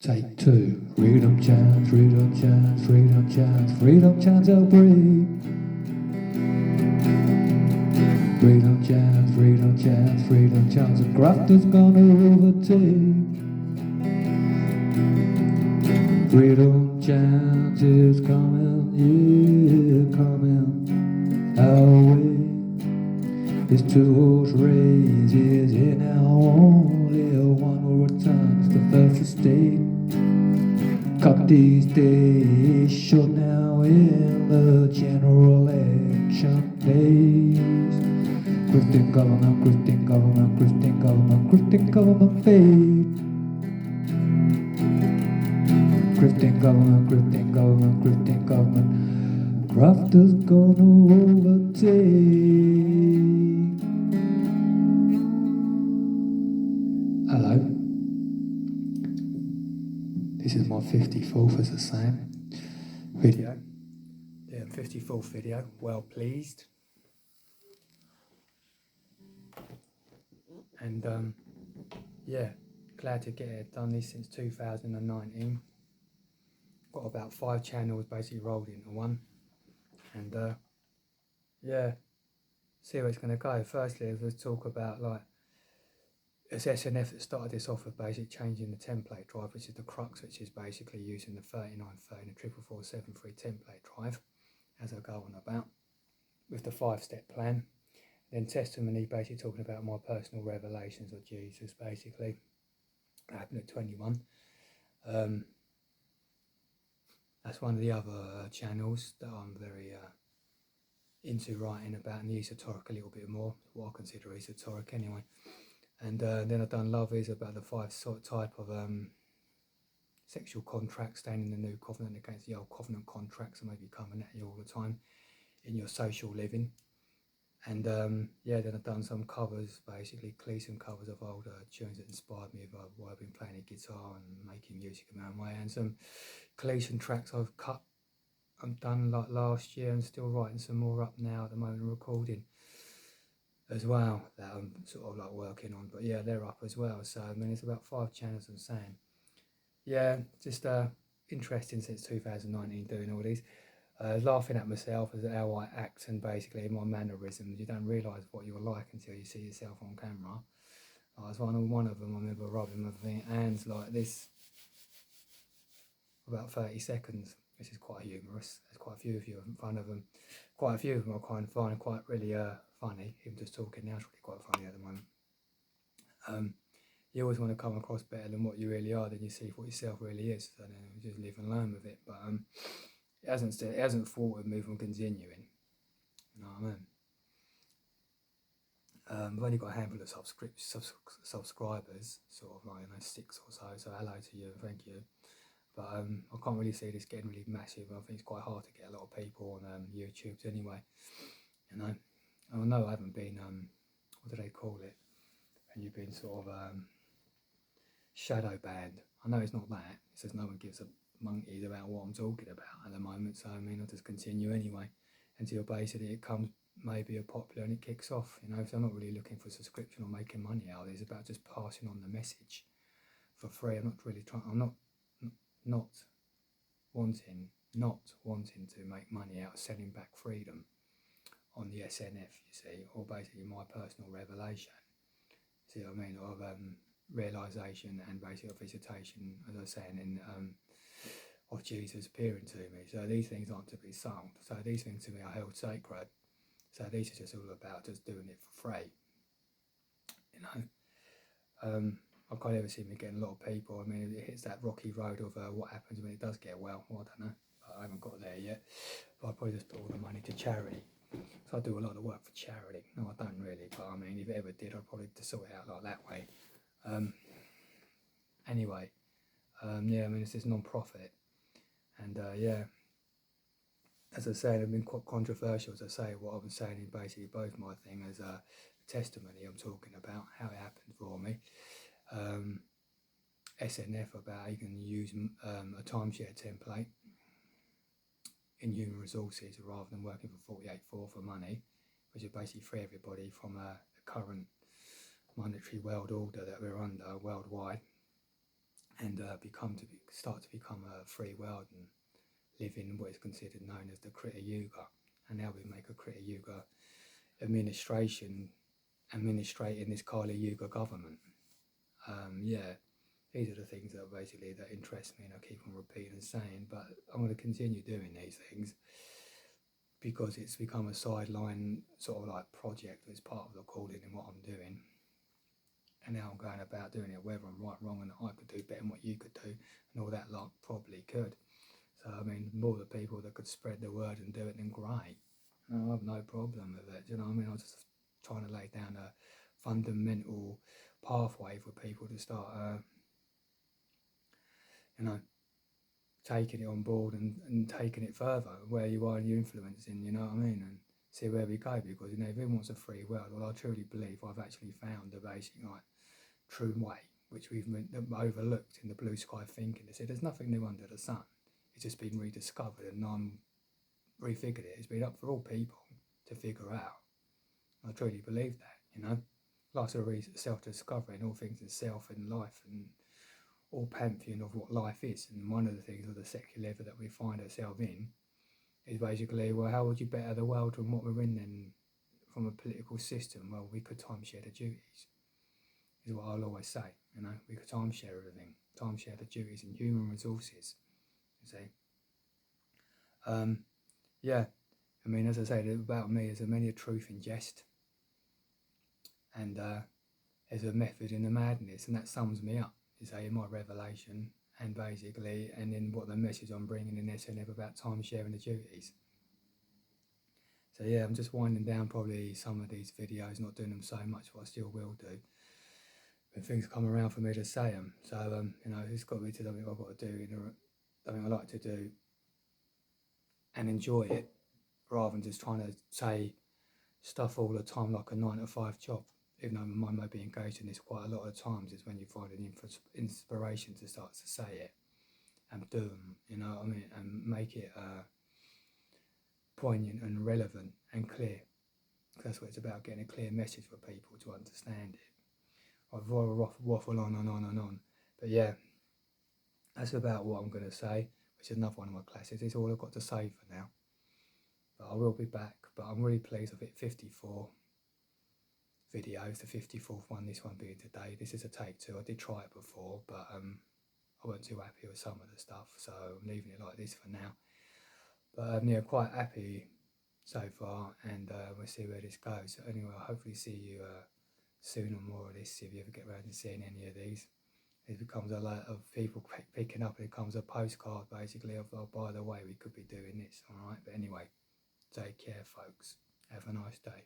Take two. Freedom chants, freedom chants, freedom chants, freedom chants are free. Freedom chants, freedom chants, freedom chants, the grafters gonna overtake. Freedom chants is coming, yeah, coming our way. This two-horse race is here now, only one will return to the first estate. Cut these days short now in the general election days. Christian government, Christian government, Christian government, Christian government fade. Christian government, Christian government, Christian government, grafters gonna overtake. Hello. This is my 54th as the same video. Yeah, 54th video, well pleased. And yeah, glad to get it done this since 2019. Got about 5 channels basically rolled into one. And yeah, see where it's going to go. Firstly, let's talk about like, it's SNF that started this off with basically changing the template drive, which is the crux, which is basically using the 3930 and the 44473 template drive, as I go on about, with the 5-step plan. Then testimony, basically talking about my personal revelations of Jesus, basically. That happened at 21. That's one of the other channels that I'm very into writing about, and the esoteric a little bit more, what I consider esoteric anyway. And then I've done Love Is, about the 5 type of sexual contracts, staying in the new covenant against the old covenant contracts, and maybe coming at you all the time in your social living. And yeah, then I've done some covers, basically Cleason covers of older tunes that inspired me while I've been playing the guitar and making music in my own way, and some Cleason tracks I've cut and done like last year, and still writing some more up now at the moment, recording as well, that I'm sort of like working on. But yeah, they're up as well. So I mean, it's about 5 channels I'm saying. Yeah, just interesting since 2019 doing all these. Laughing at myself as how I act and basically my mannerisms. You don't realise what you're like until you see yourself on camera. I was one of them, I remember rubbing my hands like this for about 30 seconds, which is quite humorous. There's quite a few of you in front of them. Quite a few of them I kind of find quite really funny. Even just talking now is really quite funny at the moment. You always want to come across better than what you really are, than you see what yourself really is. So then you just live and learn with it. But it hasn't thwarted me from continuing. You know what I mean? I've only got a handful of subscribers, sort of like 6 or so. So hello to you, thank you. But I can't really see this getting really massive. I think it's quite hard to get a lot of people on YouTube anyway. You know, I know I haven't been what do they call it? And you've been sort of shadow banned. I know it's not that. It says no one gives a monkeys about what I'm talking about at the moment. So I mean, I'll just continue anyway until basically it comes maybe a popular and it kicks off. You know, so I'm not really looking for subscription or making money out of it. It's about just passing on the message for free. I'm not really trying. I'm not wanting to make money out of selling back freedom on the SNF, you see, or basically my personal revelation. See what I mean? Of realization and basically of visitation, as I was saying, in of Jesus appearing to me. So these things aren't to be sold. So these things to me are held sacred. So these are just all about just doing it for free. You know, I can't ever see me getting a lot of people. I mean, it hits that rocky road of what happens when it does get well. I don't know. I haven't got there yet. But I probably just put all the money to charity. So I do a lot of work for charity. No, I don't really. But I mean, if it ever did, I'd probably just sort it out like that way. Anyway, yeah, I mean, it's this non-profit. And yeah, as I say, I've been quite controversial, as I say. What I was saying in basically both my thing as a testimony I'm talking about, how it happened for me. SNF, about how you can use a timeshare template in human resources rather than working for 48.4 for money, which is basically free everybody from the current monetary world order that we're under worldwide. and start to become a free world and live in what is considered known as the Krita Yuga. And now we make a Krita Yuga administrating this Kali Yuga government. Yeah, these are the things that basically that interest me, and I keep on repeating and saying. But I'm going to continue doing these things because it's become a sideline sort of like project that's part of the calling in what I'm doing. And now I'm going about doing it, whether I'm right, wrong, and I could do better than what you could do, and all that lot probably could. So I mean, more the people that could spread the word and do it, then great. I have no problem with it. Do you know what I mean? I was just trying to lay down a fundamental pathway for people to start, you know, taking it on board and taking it further where you are and you're influencing, you know what I mean? And see where we go, because, you know, if everyone wants a free world, well, I truly believe I've actually found the basic, like, true way, which we've overlooked in the blue sky thinking. They said there's nothing new under the sun. It's just been rediscovered, and I'm refigured it. It's been up for all people to figure out. I truly believe that, you know. Life's a self-discovery, and all things in self and life, and all pantheon of what life is. And one of the things of the secular level that we find ourselves in is basically, well, how would you better the world from what we're in then, from a political system? Well, we could timeshare the duties, is what I'll always say. You know, we could timeshare everything, timeshare the duties and human resources. You see, yeah. I mean, as I say, about me, there's many a truth in jest, and there's a method in the madness, and that sums me up. You say in my revelation, and basically, and in what the message I'm bringing in SNF about time sharing the duties. So yeah, I'm just winding down probably some of these videos, not doing them so much, but I still will do when things come around for me to say them. So you know, it's got to be something I've got to do, something I like to do and enjoy it, rather than just trying to say stuff all the time like a 9-to-5 job. Even though my mind may be engaged in this quite a lot of times, is when you find an inspiration to start to say it and do them, you know what I mean, and make it poignant and relevant and clear. That's what it's about, getting a clear message for people to understand it. I've waffle on and on and on, but yeah, that's about what I'm going to say, which is another one of my classics. It's all I've got to say for now, but I will be back. But I'm really pleased I've hit 54 videos, the 54th one, this one being today. This is a take 2. I did try it before, but I wasn't too happy with some of the stuff, so I'm leaving it like this for now. But yeah, quite happy so far, and we'll see where this goes. So anyway, I'll hopefully see you soon on more of this, if you ever get around to seeing any of these. It becomes a lot of people picking up, it becomes a postcard basically of, oh, by the way, we could be doing this, alright? But anyway, take care, folks. Have a nice day.